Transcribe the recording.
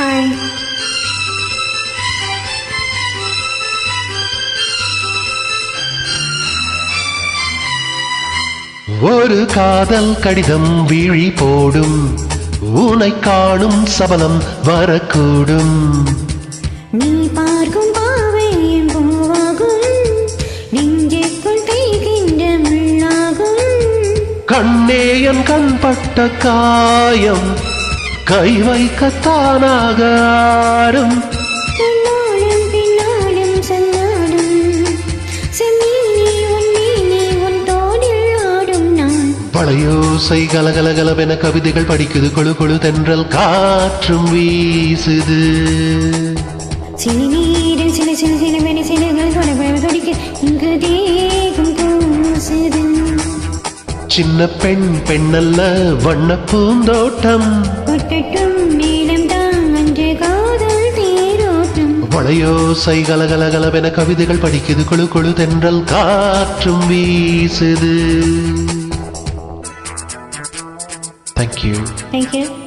Hi. ஒரு காதல் கடிதம் விழி போடும், உனை காணும் சபலம் வரக்கூடும். நீ பார்க்கும் பாவை என் பூவாகும், நெஞ்சுக்குள் தைக்கின்ற முள்ளாகும். கண்ணே என் கண் பட்ட காயம், கை வைக்கத்தானாக ஆடும். உன்னாலும் பின்னாலும் சன்னாடும், செம்மீனே உன்மீனே உன் தோளில் ஆடும் நான். பழையோசை கலகலகலவென கவிதைகள் படிக்குது, கொழு கொழு தென்றல் காற்றும் வீசுது. சில நீரில் சில சில சிலவென சிலைகள் தொடர்பு துடிக்க இங்கு தேகம் கூசுது. சின்ன பெண் பெண்ணல்ல வண்ண பூந்தோட்டம், கொட்டட்டும் நீளம் தான் அன்று காதல் தேரோட்டம். வளையோசை கலகலகலவென கவிதைகள் படிக்குது, கொழு கொழு தென்றல் காற்றும் வீசுது. Thank you. Thank you.